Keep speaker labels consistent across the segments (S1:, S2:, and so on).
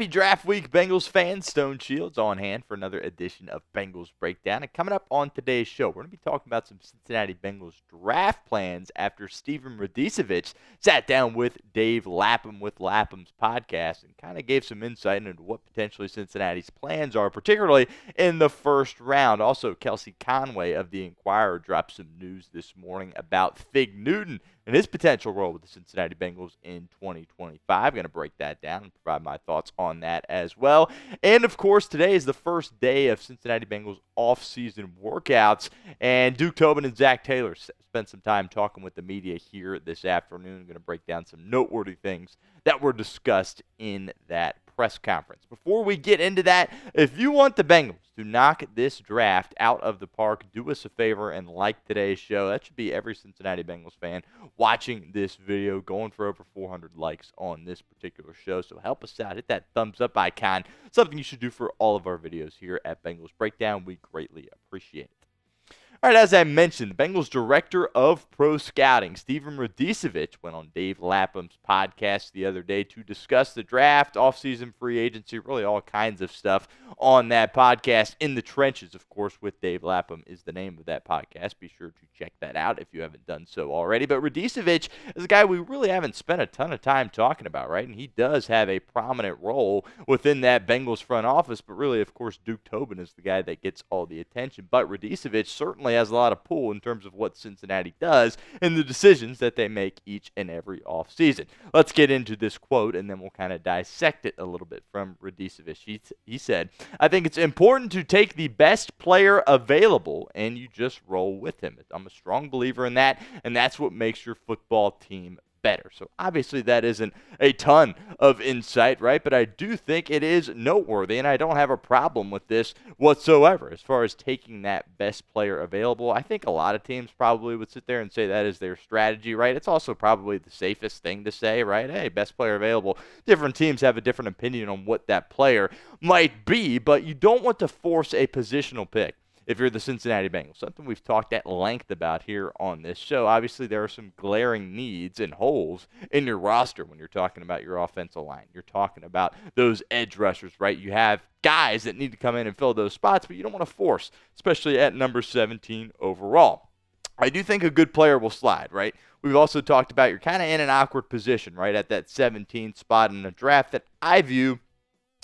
S1: Happy draft week, Bengals fans. Stone Shields on hand for another edition of Bengals Breakdown. And coming up on today's show, we're going to be talking about some Cincinnati Bengals draft plans after Steven Radicevic sat down with Dave Lapham with Lapham's podcast and kind of gave some insight into what potentially Cincinnati's plans are, particularly in the first round. Also, Kelsey Conway of the Inquirer dropped some news this morning about Fig Newton and his potential role with the Cincinnati Bengals in 2025. I'm going to break that down and provide my thoughts on that as well. And, of course, today is the first day of Cincinnati Bengals off-season workouts, and Duke Tobin and Zach Taylor spent some time talking with the media here this afternoon. I'm going to break down some noteworthy things that were discussed in that press conference. Before we get into that, if you want the Bengals to knock this draft out of the park, do us a favor and like today's show. That should be every Cincinnati Bengals fan watching this video, going for over 400 likes on this particular show. So help us out. Hit that thumbs up icon. Something you should do for all of our videos here at Bengals Breakdown. We greatly appreciate it. All right, as I mentioned, the Bengals Director of Pro Scouting, Steven Radicevic, went on Dave Lapham's podcast the other day to discuss the draft, offseason free agency, really all kinds of stuff on that podcast. In the Trenches, of course, with Dave Lapham is the name of that podcast. Be sure to check that out if you haven't done so already. But Radicevic is a guy we really haven't spent a ton of time talking about, right? And he does have a prominent role within that Bengals front office. But really, of course, Duke Tobin is the guy that gets all the attention. But Radicevic certainly has a lot of pull in terms of what Cincinnati does and the decisions that they make each and every offseason. Let's get into this quote, and then we'll kind of dissect it a little bit from Radicevic. He said, "I think it's important to take the best player available, and you just roll with him. I'm a strong believer in that, and that's what makes your football team better." So obviously that isn't a ton of insight, right? But I do think it is noteworthy, and I don't have a problem with this whatsoever. As far as taking that best player available, I think a lot of teams probably would sit there and say that is their strategy, right? It's also probably the safest thing to say, right? Hey, best player available. Different teams have a different opinion on what that player might be, but you don't want to force a positional pick if you're the Cincinnati Bengals. Something we've talked at length about here on this show. Obviously, there are some glaring needs and holes in your roster when you're talking about your offensive line. You're talking about those edge rushers, right? You have guys that need to come in and fill those spots, but you don't want to force, especially at number 17 overall. I do think a good player will slide, right? We've also talked about you're kind of in an awkward position, right, at that 17 spot in a draft that I view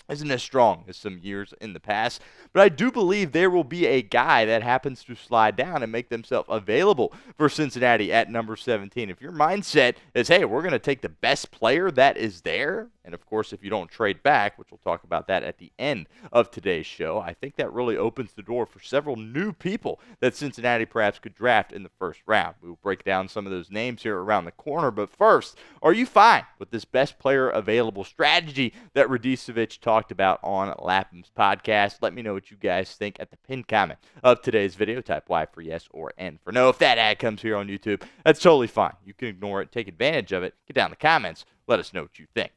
S1: isn't as strong as some years in the past. But I do believe there will be a guy that happens to slide down and make themselves available for Cincinnati at number 17. If your mindset is, hey, we're going to take the best player that is there, and of course, if you don't trade back, which we'll talk about that at the end of today's show, I think that really opens the door for several new people that Cincinnati perhaps could draft in the first round. We will break down some of those names here around the corner. But first, are you fine with this best player available strategy that Radicevic talked about on Lapham's podcast? Let me know what you guys think at the pinned comment of today's video. Type Y for yes or N for no. If that ad comes here on YouTube, that's totally fine. You can ignore it, take advantage of it, get down in the comments, let us know what you think.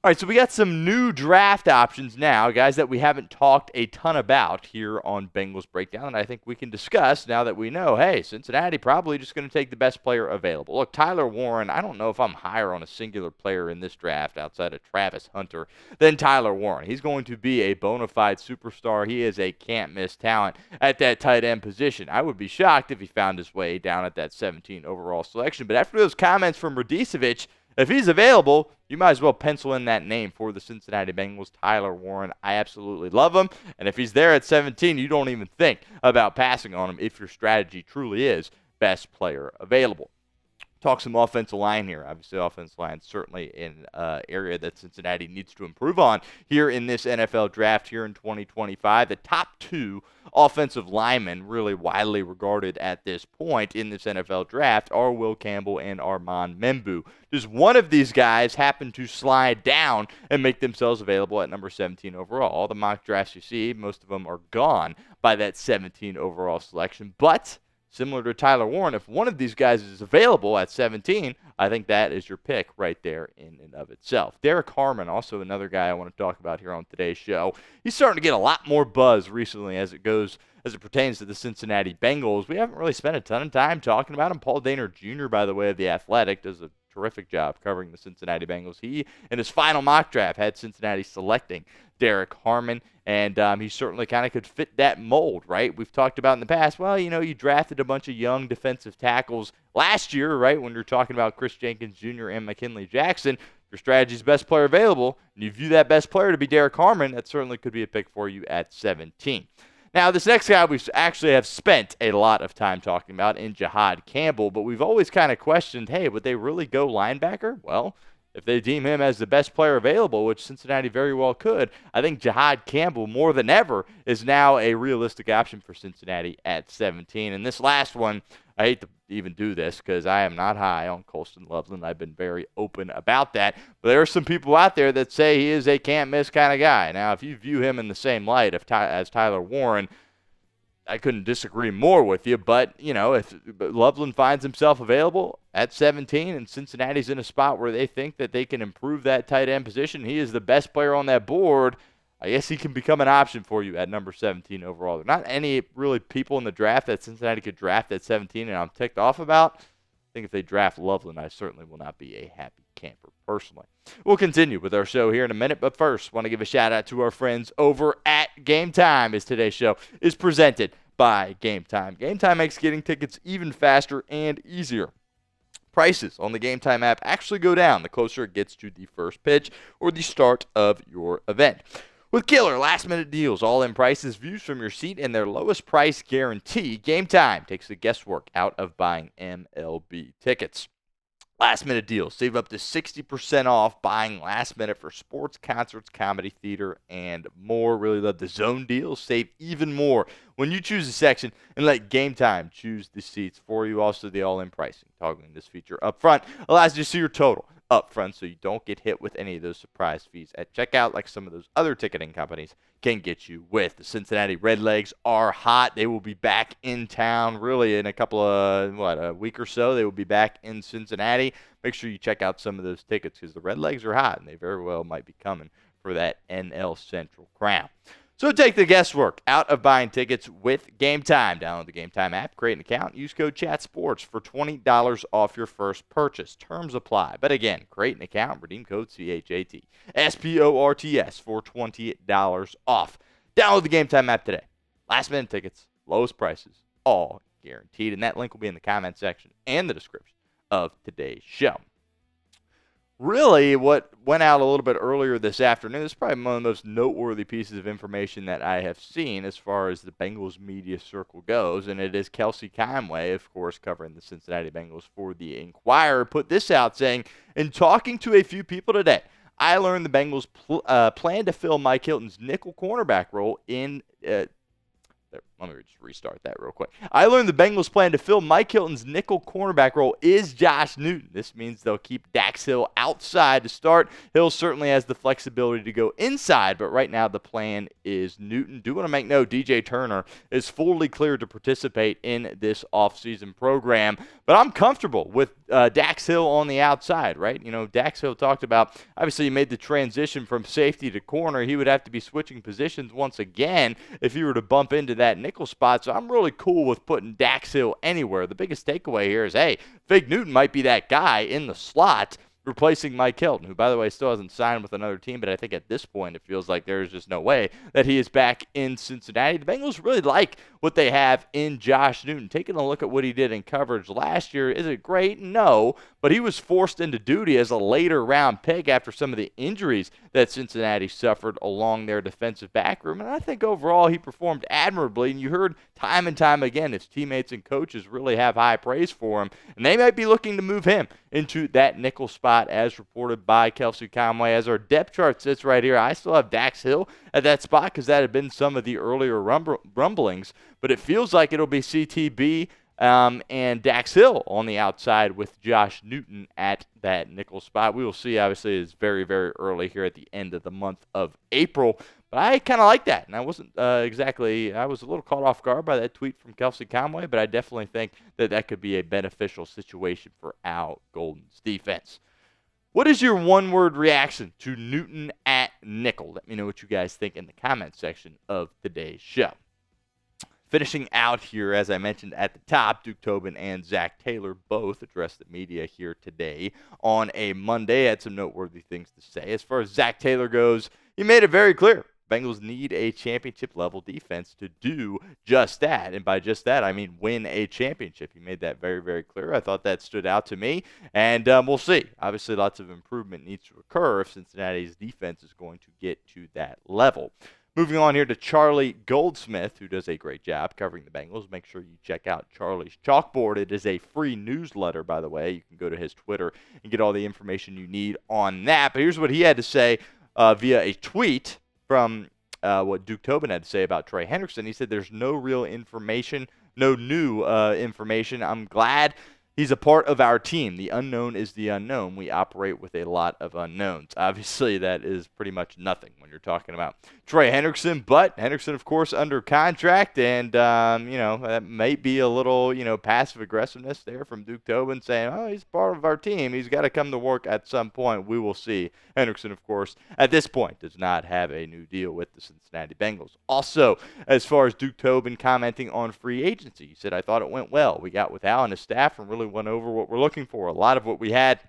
S1: All right, so we got some new draft options now, guys, that we haven't talked a ton about here on Bengals Breakdown, and I think we can discuss now that we know, hey, Cincinnati probably just going to take the best player available. Look, Tyler Warren, I don't know if I'm higher on a singular player in this draft outside of Travis Hunter than Tyler Warren. He's going to be a bona fide superstar. He is a can't-miss talent at that tight end position. I would be shocked if he found his way down at that 17 overall selection, but after those comments from Radicevic, if he's available, you might as well pencil in that name for the Cincinnati Bengals, Tyler Warren. I absolutely love him. And if he's there at 17, you don't even think about passing on him if your strategy truly is best player available. Talk some offensive line here. Obviously, offensive line is certainly an area that Cincinnati needs to improve on here in this NFL draft here in 2025. The top two offensive linemen really widely regarded at this point in this NFL draft are Will Campbell and Armand Membu. Does one of these guys happen to slide down and make themselves available at number 17 overall? All the mock drafts you see, most of them are gone by that 17 overall selection, but similar to Tyler Warren, if one of these guys is available at 17, I think that is your pick right there in and of itself. Derek Harmon, also another guy I want to talk about here on today's show. He's starting to get a lot more buzz recently as it pertains to the Cincinnati Bengals. We haven't really spent a ton of time talking about him. Paul Dehner Jr., by the way, of The Athletic, does a terrific job covering the Cincinnati Bengals. He, in his final mock draft, had Cincinnati selecting Derek Harmon, and he certainly kind of could fit that mold, right? We've talked about in the past, well, you drafted a bunch of young defensive tackles last year, right, when you're talking about Chris Jenkins Jr. and McKinley Jackson. Your strategy's best player available, and you view that best player to be Derek Harmon, that certainly could be a pick for you at 17. Now, this next guy we actually have spent a lot of time talking about in Jihad Campbell, but we've always kind of questioned, hey, would they really go linebacker? Well, if they deem him as the best player available, which Cincinnati very well could, I think Jihad Campbell, more than ever, is now a realistic option for Cincinnati at 17. And this last one, I hate to even do this because I am not high on Colston Loveland. I've been very open about that. But there are some people out there that say he is a can't-miss kind of guy. Now, if you view him in the same light as Tyler Warren, I couldn't disagree more with you, but, if Loveland finds himself available at 17 and Cincinnati's in a spot where they think that they can improve that tight end position, he is the best player on that board, I guess he can become an option for you at number 17 overall. There are not any really people in the draft that Cincinnati could draft at 17 and I'm ticked off about. I think if they draft Loveland, I certainly will not be a happy camper personally. We'll continue with our show here in a minute, but first, want to give a shout out to our friends over at Game Time, as today's show is presented by Game Time. Game Time makes getting tickets even faster and easier. Prices on the Game Time app actually go down the closer it gets to the first pitch or the start of your event. With killer last-minute deals, all-in prices, views from your seat, and their lowest price guarantee, Game Time takes the guesswork out of buying MLB tickets. Last-minute deals. Save up to 60% off buying last minute for sports, concerts, comedy, theater, and more. Really love the zone deals. Save even more when you choose a section and let Game Time choose the seats for you. Also, the all-in pricing. Toggling this feature up front allows you to see your total up front so you don't get hit with any of those surprise fees at checkout like some of those other ticketing companies can get you with. The Cincinnati Redlegs are hot. They will be back in town really in a couple of, a week or so. They will be back in Cincinnati. Make sure you check out some of those tickets because the Redlegs are hot and they very well might be coming for that NL Central crown. So take the guesswork out of buying tickets with Game Time. Download the Game Time app, create an account, use code CHATSPORTS for $20 off your first purchase. Terms apply. But again, create an account, redeem code CHATSPORTS for $20 off. Download the Game Time app today. Last minute tickets, lowest prices, all guaranteed. And that link will be in the comment section and the description of today's show. Really, what went out a little bit earlier this afternoon is probably one of the most noteworthy pieces of information that I have seen as far as the Bengals media circle goes, and it is Kelsey Conway, of course, covering the Cincinnati Bengals for the Inquirer, put this out saying, in talking to a few people today, I learned the Bengals plan to fill Mike Hilton's nickel cornerback role in let me just restart that real quick. I learned the Bengals plan to fill Mike Hilton's nickel cornerback role is Josh Newton. This means they'll keep Dax Hill outside to start. Hill certainly has the flexibility to go inside, but right now the plan is Newton. Do want to make note, DJ Turner is fully cleared to participate in this offseason program, but I'm comfortable with Dax Hill on the outside, right? Dax Hill talked about, obviously he made the transition from safety to corner. He would have to be switching positions once again if he were to bump into that nickel spot, so I'm really cool with putting Dax Hill anywhere. The biggest takeaway here is, hey, Fig Newton might be that guy in the slot replacing Mike Hilton, who, by the way, still hasn't signed with another team, but I think at this point it feels like there's just no way that he is back in Cincinnati. The Bengals really like what they have in Josh Newton. Taking a look at what he did in coverage last year, is it great? No, but he was forced into duty as a later round pick after some of the injuries that Cincinnati suffered along their defensive back room, and I think overall he performed admirably, and you heard time and time again his teammates and coaches really have high praise for him, and they might be looking to move him into that nickel spot as reported by Kelsey Conway. As our depth chart sits right here, I still have Dax Hill at that spot because that had been some of the earlier rumblings, but it feels like it'll be CTB and Dax Hill on the outside with Josh Newton at that nickel spot. We will see. Obviously, it's very, very early here at the end of the month of April, but I kind of like that. And I wasn't I was a little caught off guard by that tweet from Kelsey Conway, but I definitely think that that could be a beneficial situation for Al Golden's defense. What is your one-word reaction to Newton at nickel? Let me know what you guys think in the comment section of today's show. Finishing out here, as I mentioned at the top, Duke Tobin and Zach Taylor both addressed the media here today on a Monday. Had some noteworthy things to say. As far as Zach Taylor goes, he made it very clear. Bengals need a championship-level defense to do just that. And by just that, I mean win a championship. He made that very, very clear. I thought that stood out to me. And we'll see. Obviously, lots of improvement needs to occur if Cincinnati's defense is going to get to that level. Moving on here to Charlie Goldsmith, who does a great job covering the Bengals. Make sure you check out Charlie's Chalkboard. It is a free newsletter, by the way. You can go to his Twitter and get all the information you need on that. But here's what he had to say via a tweet from what Duke Tobin had to say about Trey Hendrickson. He said there's no real information, no new information. I'm glad he's a part of our team. The unknown is the unknown. We operate with a lot of unknowns. Obviously, that is pretty much nothing when you're talking about Trey Hendrickson. But Hendrickson, of course, under contract. And, that might be a little, passive aggressiveness there from Duke Tobin saying, oh, he's part of our team. He's got to come to work at some point. We will see. Hendrickson, of course, at this point does not have a new deal with the Cincinnati Bengals. Also, as far as Duke Tobin commenting on free agency, he said, I thought it went well. We got with Al and his staff and really went over what we're looking for. A lot of what we had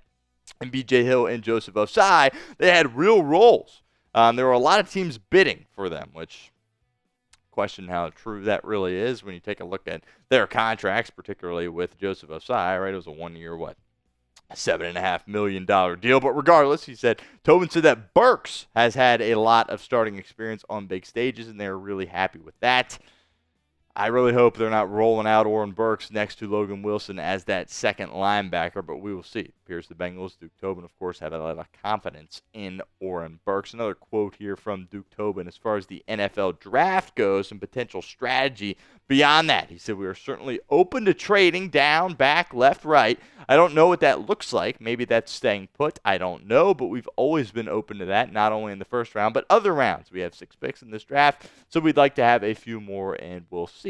S1: in B.J. Hill and Joseph Osai, they had real roles. There were a lot of teams bidding for them, which question how true that really is when you take a look at their contracts, particularly with Joseph Osai, right? It was a 1 year, $7.5 million deal. But regardless, he said, Tobin said that Burks has had a lot of starting experience on big stages, and they're really happy with that. I really hope they're not rolling out Oren Burks next to Logan Wilson as that second linebacker, but we will see. It appears the Bengals, Duke Tobin, of course, have a lot of confidence in Oren Burks. Another quote here from Duke Tobin as far as the NFL draft goes and potential strategy beyond that. He said, we are certainly open to trading down, back, left, right. I don't know what that looks like. Maybe that's staying put. I don't know, but we've always been open to that, not only in the first round, but other rounds. We have 6 picks in this draft, so we'd like to have a few more, and we'll see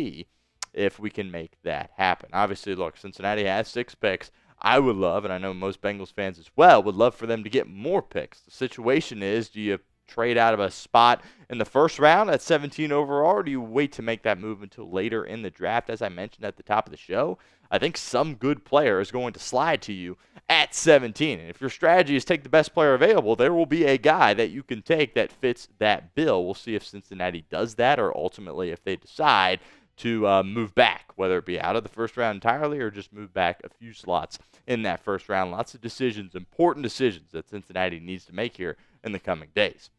S1: if we can make that happen. Obviously, look, Cincinnati has 6 picks. I would love, and I know most Bengals fans as well, would love for them to get more picks. The situation is, do you trade out of a spot in the first round at 17 overall, or do you wait to make that move until later in the draft? As I mentioned at the top of the show, I think some good player is going to slide to you at 17. And if your strategy is take the best player available, there will be a guy that you can take that fits that bill. We'll see if Cincinnati does that, or ultimately if they decide to move back, whether it be out of the first round entirely or just move back a few slots in that first round. Lots of decisions, important decisions that Cincinnati needs to make here in the coming days.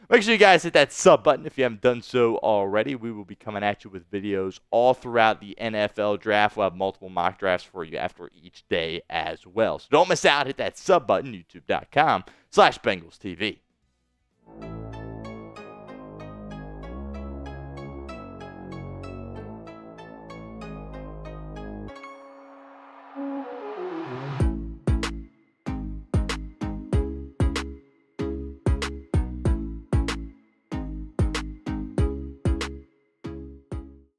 S1: Make sure you guys hit that sub button if you haven't done so already. We will be coming at you with videos all throughout the NFL draft. We'll have multiple mock drafts for you after each day as well. So don't miss out. Hit that sub button, youtube.com/BengalsTV.